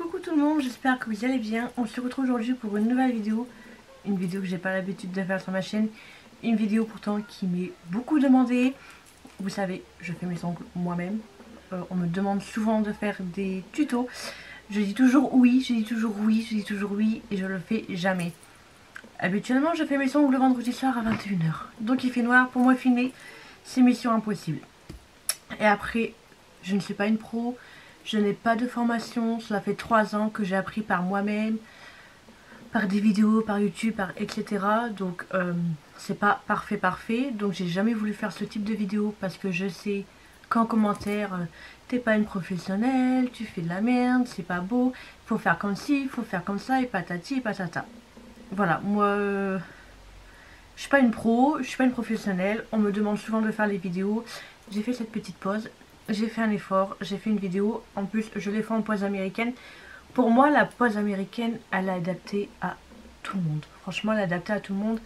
Coucou tout le monde, j'espère que vous allez bien. On se retrouve aujourd'hui pour une nouvelle vidéo. Une vidéo que j'ai pas l'habitude de faire sur ma chaîne. Une vidéo pourtant qui m'est beaucoup demandée. Vous savez, je fais mes ongles moi-même. On me demande souvent de faire des tutos. Je dis toujours oui, je dis toujours oui, je dis toujours oui et je le fais jamais. Habituellement, je fais mes ongles le vendredi soir à 21 h. Donc il fait noir, pour moi filmer, c'est mission impossible. Et après, je ne suis pas une pro. Je n'ai pas de formation, cela fait 3 ans que j'ai appris par moi-même, par des vidéos, par YouTube, etc. Donc c'est pas parfait. Donc j'ai jamais voulu faire ce type de vidéo parce que je sais qu'en commentaire, t'es pas une professionnelle, tu fais de la merde, c'est pas beau, faut faire comme ci, faut faire comme ça, et patati et patata. Voilà, moi je suis pas une pro, je suis pas une professionnelle, on me demande souvent de faire les vidéos. J'ai fait cette petite pause. J'ai fait un effort, j'ai fait une vidéo, en plus je l'ai fait en pose américaine. Pour moi la pose américaine elle est adaptée à tout le monde, franchement elle est adaptée à tout le monde.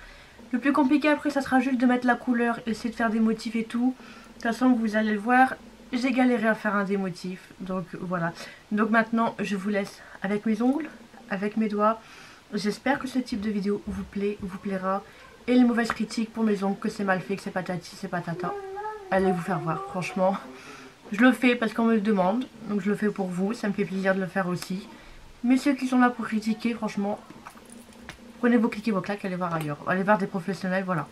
Le plus compliqué après ça sera juste de mettre la couleur, essayer de faire des motifs et tout. De toute façon vous allez le voir, j'ai galéré à faire un des motifs, donc voilà. Donc maintenant je vous laisse avec mes ongles, avec mes doigts. J'espère que ce type de vidéo vous plaît, vous plaira. Et les mauvaises critiques pour mes ongles, que c'est mal fait, que c'est patati, c'est patata, allez vous faire voir, franchement. Je le fais parce qu'on me le demande, donc je le fais pour vous, ça me fait plaisir de le faire aussi. Mais ceux qui sont là pour critiquer, franchement, prenez vos clics et vos claques, allez voir ailleurs. Allez voir des professionnels, voilà.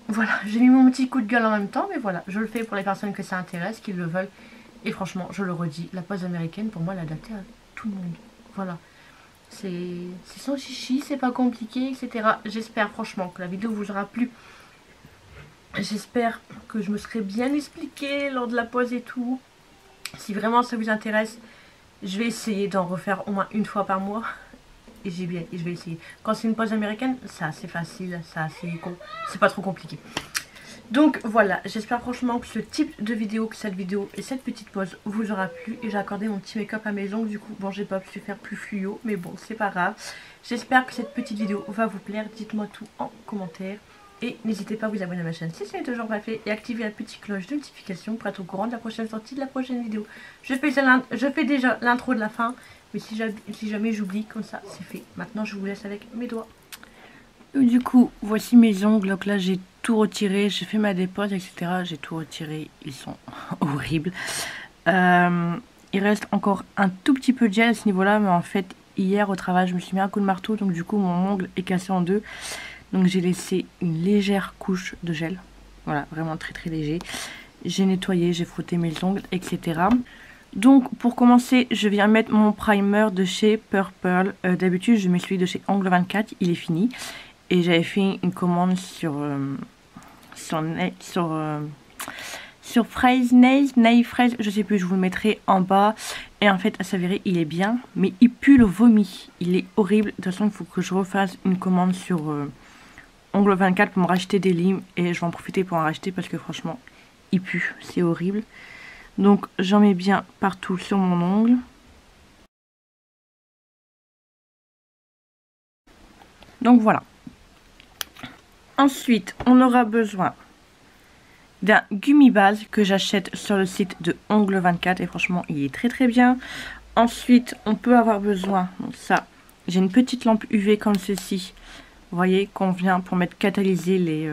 Voilà, j'ai mis mon petit coup de gueule en même temps, mais voilà, je le fais pour les personnes que ça intéresse, qui le veulent. Et franchement, je le redis, la pose américaine, pour moi, elle est adaptée à tout le monde. Voilà. C'est sans chichi, c'est pas compliqué, etc. J'espère franchement que la vidéo vous aura plu. J'espère que je me serai bien expliqué lors de la pause et tout. Si vraiment ça vous intéresse, je vais essayer d'en refaire au moins une fois par mois. Et je vais essayer. Quand c'est une pause américaine, c'est assez facile, c'est pas trop compliqué. Donc voilà, j'espère franchement que ce type de vidéo, que cette vidéo et cette petite pause vous aura plu. Et j'ai accordé mon petit make-up à mes ongles, du coup, bon j'ai pas pu faire plus fluo, mais bon c'est pas grave. J'espère que cette petite vidéo va vous plaire, dites-moi tout en commentaire. Et n'hésitez pas à vous abonner à ma chaîne si ce n'est toujours pas fait. Et activer la petite cloche de notification pour être au courant de la prochaine sortie de la prochaine vidéo. Je fais déjà l'intro de la fin. Mais si jamais j'oublie, comme ça c'est fait. Maintenant je vous laisse avec mes doigts. Du coup voici mes ongles. Donc là j'ai tout retiré. J'ai fait ma dépose etc. J'ai tout retiré. Ils sont horribles. Il reste encore un tout petit peu de gel à ce niveau là. Mais en fait hier au travail je me suis mis un coup de marteau. Donc du coup mon ongle est cassé en deux. Donc j'ai laissé une légère couche de gel. Voilà, vraiment très léger. J'ai nettoyé, j'ai frotté mes ongles, etc. Donc pour commencer, je viens mettre mon primer de chez Purple. D'habitude, je mets celui de chez Angle 24, il est fini. Et j'avais fait une commande sur Fraise, Nail Fraise, je sais plus, je vous le mettrai en bas. Et en fait, à s'avérer, il est bien, mais il pue le vomi. Il est horrible. De toute façon, il faut que je refasse une commande sur Ongle 24 pour me racheter des limes. Et je vais en profiter pour en racheter parce que franchement, il pue. C'est horrible. Donc, j'en mets bien partout sur mon ongle. Donc, voilà. Ensuite, on aura besoin d'un gummi base que j'achète sur le site de Ongle 24. Et franchement, il est très bien. Ensuite, on peut avoir besoin, donc ça, j'ai une petite lampe UV comme ceci. Vous voyez, qu'on vient pour mettre catalyser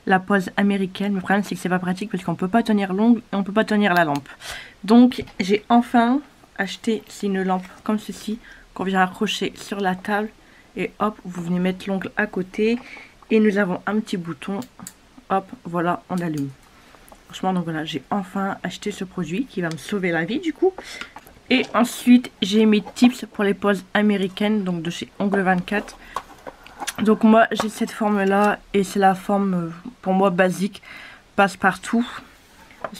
la pose américaine. Le problème c'est que c'est pas pratique parce qu'on peut pas tenir l'ongle et on peut pas tenir la lampe. Donc j'ai enfin acheté une lampe comme ceci qu'on vient accrocher sur la table. Et hop, vous venez mettre l'ongle à côté. Et nous avons un petit bouton. Hop, voilà, on allume. Franchement, donc voilà, j'ai enfin acheté ce produit qui va me sauver la vie du coup. Et ensuite, j'ai mes tips pour les poses américaines, donc de chez Ongle 24. Donc moi, j'ai cette forme-là et c'est la forme, pour moi, basique, passe-partout.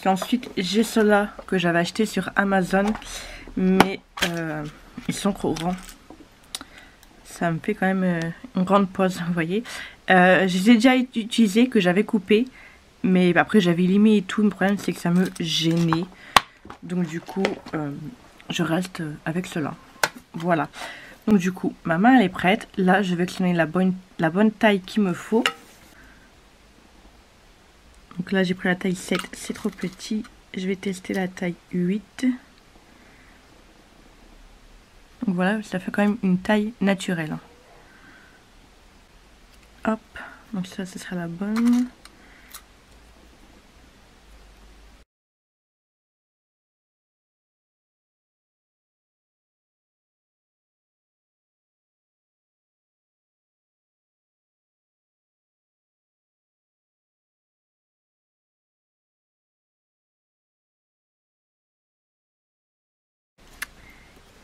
Ensuite, j'ai ceux-là que j'avais acheté sur Amazon, mais ils sont trop grands. Ça me fait quand même une grande pose, vous voyez. Je les ai déjà utilisés, que j'avais coupé, mais après j'avais limé et tout. Le problème, c'est que ça me gênait. Donc du coup, je reste avec cela. Voilà. Donc du coup, ma main elle est prête. Là, je vais sélectionner la bonne taille qu'il me faut. Donc là, j'ai pris la taille 7, c'est trop petit. Je vais tester la taille 8. Donc voilà, ça fait quand même une taille naturelle. Hop, donc ça, ce sera la bonne.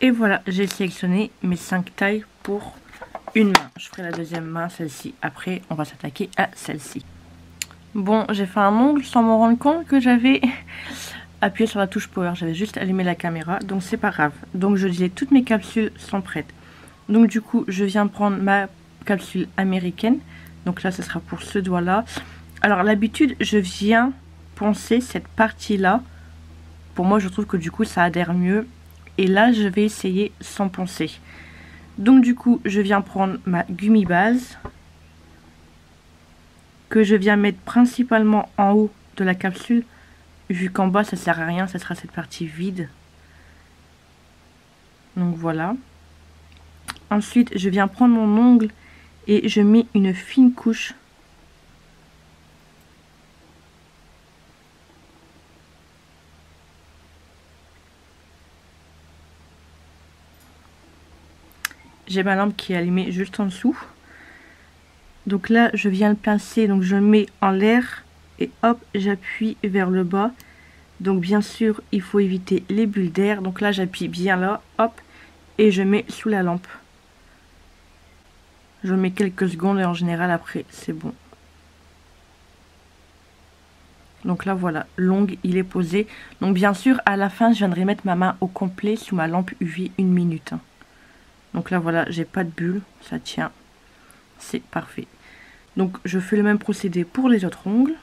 Et voilà, j'ai sélectionné mes 5 tailles pour une main. Je ferai la deuxième main, celle-ci. Après, on va s'attaquer à celle-ci. Bon, j'ai fait un ongle sans me rendre compte que j'avais appuyé sur la touche power. J'avais juste allumé la caméra, donc c'est pas grave. Donc je disais, toutes mes capsules sont prêtes. Donc du coup, je viens prendre ma capsule américaine. Donc là, ce sera pour ce doigt-là. Alors l'habitude, je viens poncer cette partie-là. Pour moi, je trouve que du coup, ça adhère mieux. Et là, je vais essayer sans poncer. Donc du coup, je viens prendre ma gummy base que je viens mettre principalement en haut de la capsule, vu qu'en bas, ça sert à rien, ça sera cette partie vide. Donc voilà. Ensuite, je viens prendre mon ongle et je mets une fine couche . J'ai ma lampe qui est allumée juste en dessous. Donc là, je viens le pincer, donc je le mets en l'air et hop, j'appuie vers le bas. Donc bien sûr, il faut éviter les bulles d'air. Donc là, j'appuie bien là, hop, et je mets sous la lampe. Je mets quelques secondes et en général, après, c'est bon. Donc là, voilà, l'ongle, il est posé. Donc bien sûr, à la fin, je viendrai mettre ma main au complet sous ma lampe UV 1 minute. Donc là, voilà, j'ai pas de bulles, ça tient. C'est parfait. Donc je fais le même procédé pour les autres ongles.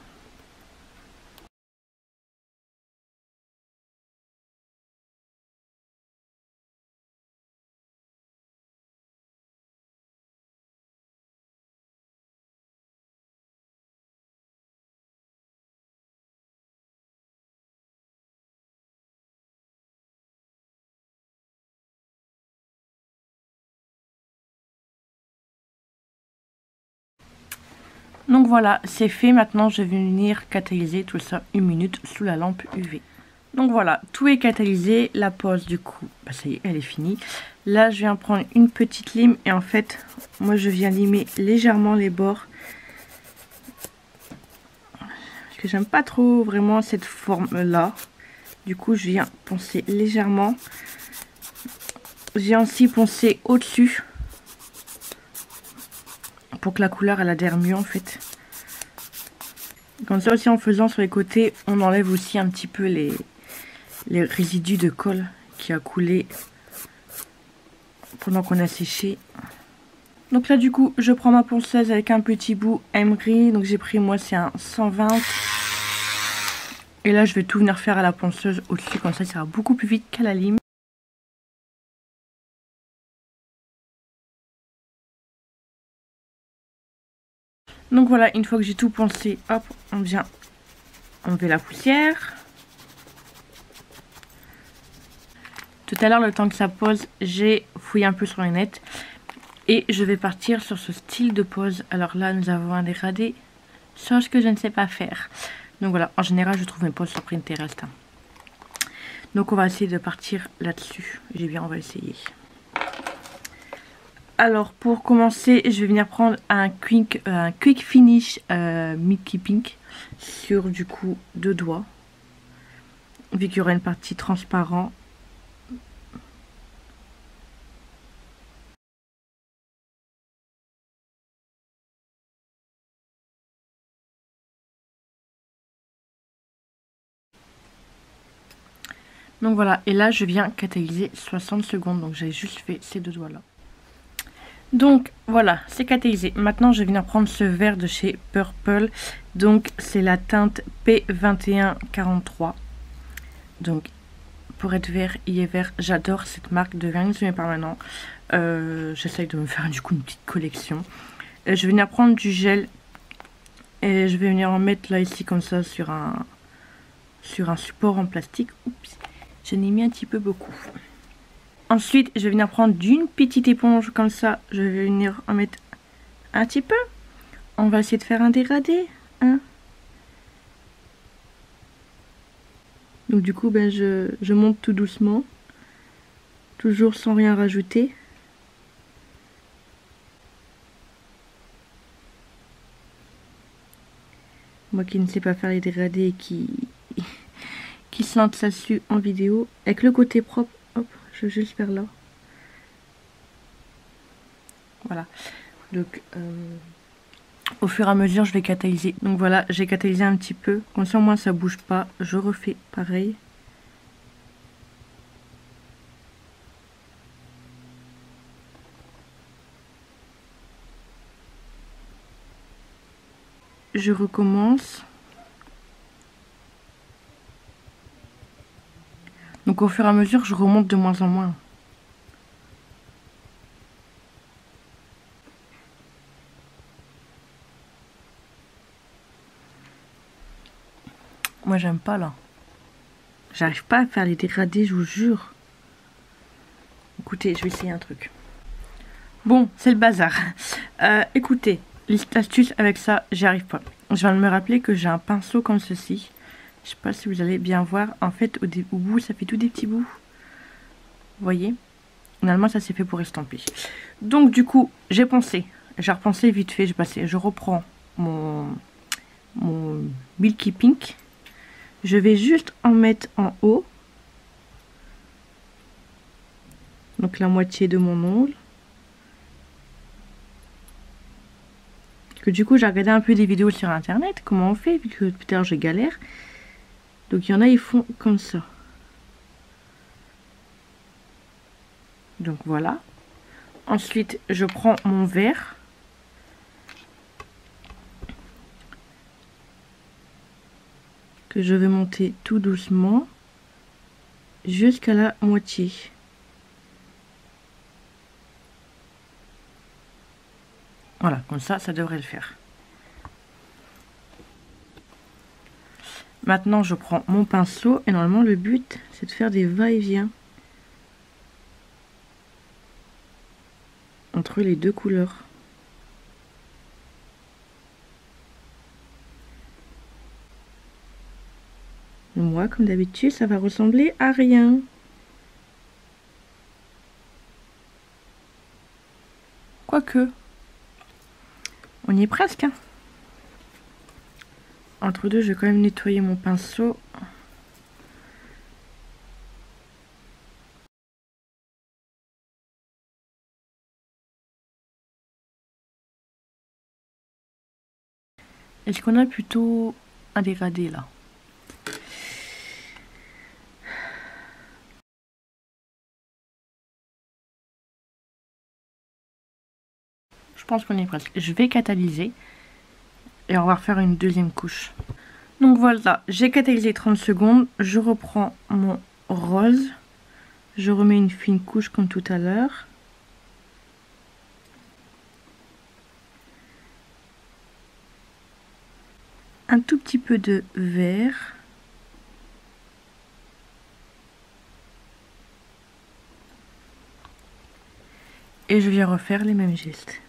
Donc voilà, c'est fait. Maintenant, je vais venir catalyser tout ça 1 minute sous la lampe UV. Donc voilà, tout est catalysé. La pose, du coup, bah ça y est, elle est finie. Là, je viens prendre une petite lime et en fait, moi, je viens limer légèrement les bords. Parce que j'aime pas trop vraiment cette forme-là. Du coup, je viens poncer légèrement. J'ai aussi poncé au-dessus. Pour que la couleur elle adhère mieux en fait. Comme ça aussi en faisant sur les côtés, on enlève aussi un petit peu les résidus de colle qui a coulé pendant qu'on a séché. Donc là du coup je prends ma ponceuse avec un petit bout Emery. Donc j'ai pris, moi c'est un 120. Et là je vais tout venir faire à la ponceuse au-dessus, comme ça ira beaucoup plus vite qu'à la lime. Donc voilà, une fois que j'ai tout poncé, hop, on vient enlever la poussière. Tout à l'heure, le temps que ça pose, j'ai fouillé un peu sur les nets. Et je vais partir sur ce style de pose. Alors là, nous avons un dégradé, chose que je ne sais pas faire. Donc voilà, en général, je trouve mes poses sur Pinterest. Donc on va essayer de partir là-dessus. J'ai bien, on va essayer. Alors pour commencer, je vais venir prendre un quick finish Milky Pink sur du coup 2 doigts. Vu qu'il y aura une partie transparente. Donc voilà, et là je viens catalyser 60 secondes. Donc j'ai juste fait ces 2 doigts là. Donc voilà, c'est catalysé. Maintenant je vais venir prendre ce verre de chez Purple. Donc c'est la teinte P2143. Donc pour être vert, il est vert. J'adore cette marque de vernis semi-permanent. J'essaye de me faire du coup une petite collection. Je vais venir prendre du gel. Et je vais venir en mettre là ici comme ça sur un support en plastique. Oups, j'en ai mis un petit peu beaucoup. Ensuite, je vais venir prendre d'une petite éponge comme ça. Je vais venir en mettre un petit peu. On va essayer de faire un dégradé. Hein. Donc du coup, ben, je monte tout doucement. Toujours sans rien rajouter. Moi qui ne sais pas faire les dégradés et qui se lance là-dessus en vidéo. Avec le côté propre, hop, je vais juste faire là. Voilà. Donc, au fur et à mesure, je vais catalyser. Donc voilà, j'ai catalysé un petit peu. Comme ça, au moins, ça bouge pas. Je refais pareil. Je recommence. Donc au fur et à mesure, je remonte de moins en moins. Moi, j'aime pas là. J'arrive pas à faire les dégradés, je vous jure. Écoutez, je vais essayer un truc. Bon, c'est le bazar. Écoutez, l'astuce avec ça, j'y arrive pas. Je viens de me rappeler que j'ai un pinceau comme ceci. Je sais pas si vous allez bien voir. En fait, au bout, ça fait tous des petits bouts. Vous voyez? Finalement, ça c'est fait pour estamper. Donc, du coup, j'ai repensé vite fait. Je reprends mon Milky Pink. Je vais juste en mettre en haut. Donc, la moitié de mon ongle. Que du coup, j'ai regardé un peu des vidéos sur internet. Comment on fait? Vu que peut-être je galère. Donc, il y en a, ils font comme ça. Donc, voilà. Ensuite, je prends mon verre. Que je vais monter tout doucement. Jusqu'à la moitié. Voilà, comme ça devrait le faire. Maintenant, je prends mon pinceau et normalement, le but, c'est de faire des va-et-vient entre les deux couleurs. Moi, comme d'habitude, ça va ressembler à rien. Quoique, on y est presque. Hein. Entre deux, je vais quand même nettoyer mon pinceau. Est-ce qu'on a plutôt un dégradé là? Je pense qu'on est presque. Je vais catalyser et on va refaire une deuxième couche. Donc voilà, j'ai catalysé 30 secondes. Je reprends mon rose. Je remets une fine couche comme tout à l'heure. Un tout petit peu de vert. Et je viens refaire les mêmes gestes.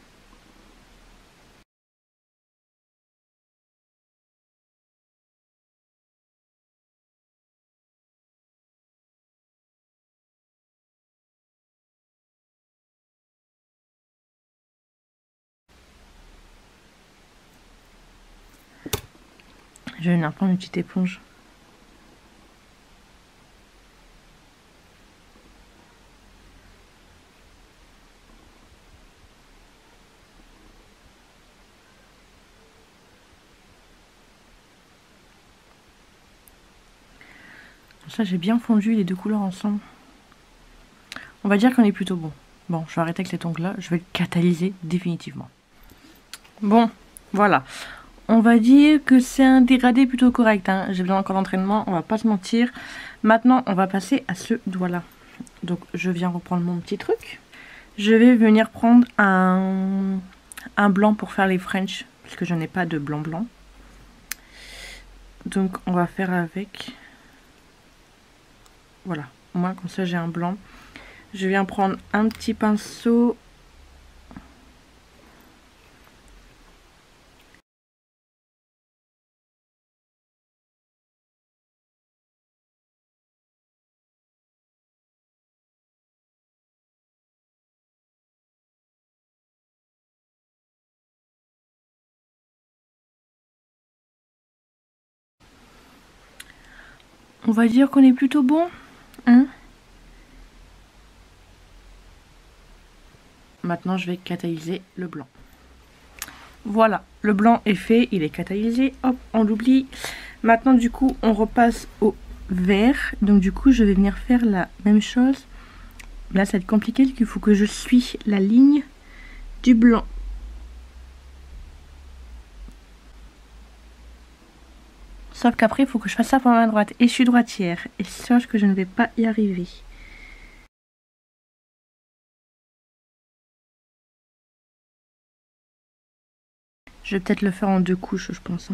Je vais venir prendre une petite éponge. Ça, j'ai bien fondu les deux couleurs ensemble. On va dire qu'on est plutôt bon. Bon, je vais arrêter avec cet ongle-là. Je vais le catalyser définitivement. Bon, voilà. On va dire que c'est un dégradé plutôt correct. Hein. J'ai besoin encore d'entraînement, on va pas se mentir. Maintenant, on va passer à ce doigt-là. Donc, je viens reprendre mon petit truc. Je vais venir prendre un blanc pour faire les French. Parce que je n'ai pas de blanc. Donc, on va faire avec... Voilà, au moins comme ça j'ai un blanc. Je viens prendre un petit pinceau. On va dire qu'on est plutôt bon, hein? Maintenant, je vais catalyser le blanc. Voilà, le blanc est fait, il est catalysé. Hop, on l'oublie. Maintenant, du coup, on repasse au vert. Donc, du coup, je vais venir faire la même chose. Là, ça va être compliqué, parce qu'il faut que je suis la ligne du blanc. Sauf qu'après, il faut que je fasse ça pour ma main droite. Et je suis droitière. Et sache que je ne vais pas y arriver. Je vais peut-être le faire en 2 couches, je pense.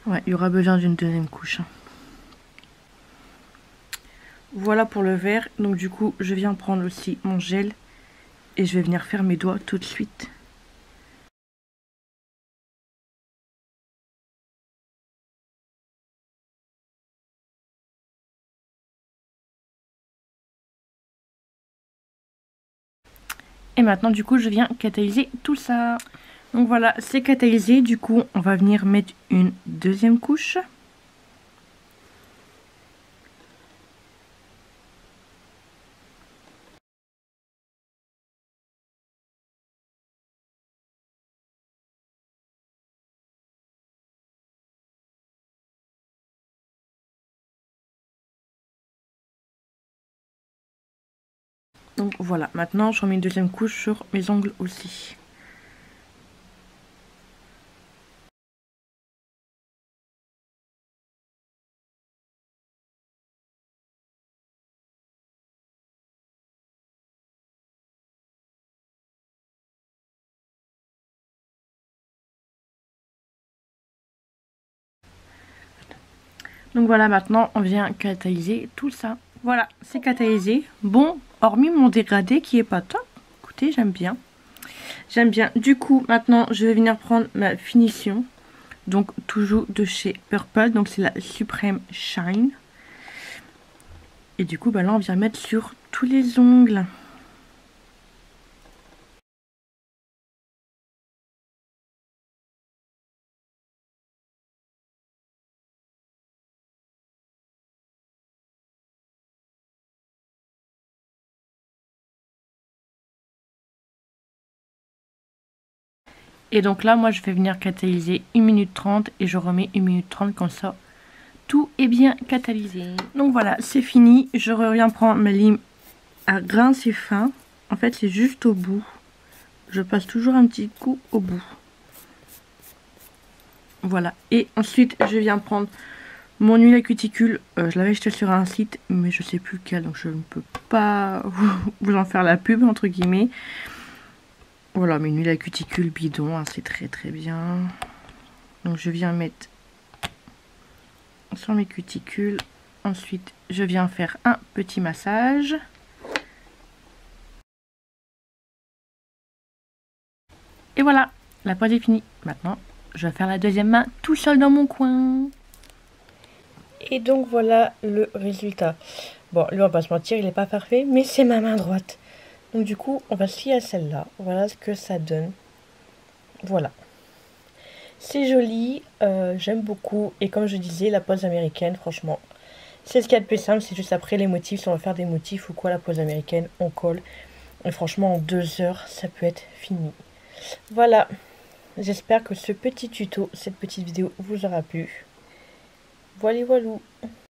Ouais, il y aura besoin d'une 2e couche. Voilà pour le vert. Donc du coup, je viens prendre aussi mon gel. Et je vais venir faire mes doigts tout de suite. Et maintenant, du coup, je viens catalyser tout ça. Donc voilà, c'est catalysé. Du coup, on va venir mettre une 2e couche. Donc voilà, maintenant je remets une 2e couche sur mes ongles aussi. Donc voilà, maintenant on vient catalyser tout ça. Voilà, c'est catalysé. Bon, hormis mon dégradé qui est pas top. Écoutez, j'aime bien. J'aime bien. Du coup, maintenant je vais venir prendre ma finition. Donc toujours de chez Purple. Donc c'est la Supreme Shine. Et du coup, bah là on vient mettre sur tous les ongles. Et donc là, moi, je vais venir catalyser 1 minute 30 et je remets 1 minute 30 comme ça. Tout est bien catalysé. Donc voilà, c'est fini. Je reviens prendre ma lime à grain, c'est fin. En fait, c'est juste au bout. Je passe toujours un petit coup au bout. Voilà. Et ensuite, je viens prendre mon huile à cuticule. Je l'avais acheté sur un site, mais je sais plus lequel. Donc je ne peux pas vous en faire la pub, entre guillemets. Voilà, mais une huile à cuticule bidon, hein, c'est très très bien. Donc je viens mettre sur mes cuticules. Ensuite, je viens faire un petit massage. Et voilà, la pose est finie. Maintenant, je vais faire la 2e main tout seul dans mon coin. Et donc voilà le résultat. Bon, lui on va pas se mentir, il n'est pas parfait, mais c'est ma main droite. Donc du coup, on va se fier à celle-là. Voilà ce que ça donne. Voilà. C'est joli, j'aime beaucoup. Et comme je disais, la pose américaine, franchement, c'est ce qu'il y a de plus simple. C'est juste après les motifs, si on va faire des motifs ou quoi, la pose américaine, on colle. Et franchement, en 2 heures, ça peut être fini. Voilà. J'espère que ce petit tuto, cette petite vidéo vous aura plu. Voilà, voilà.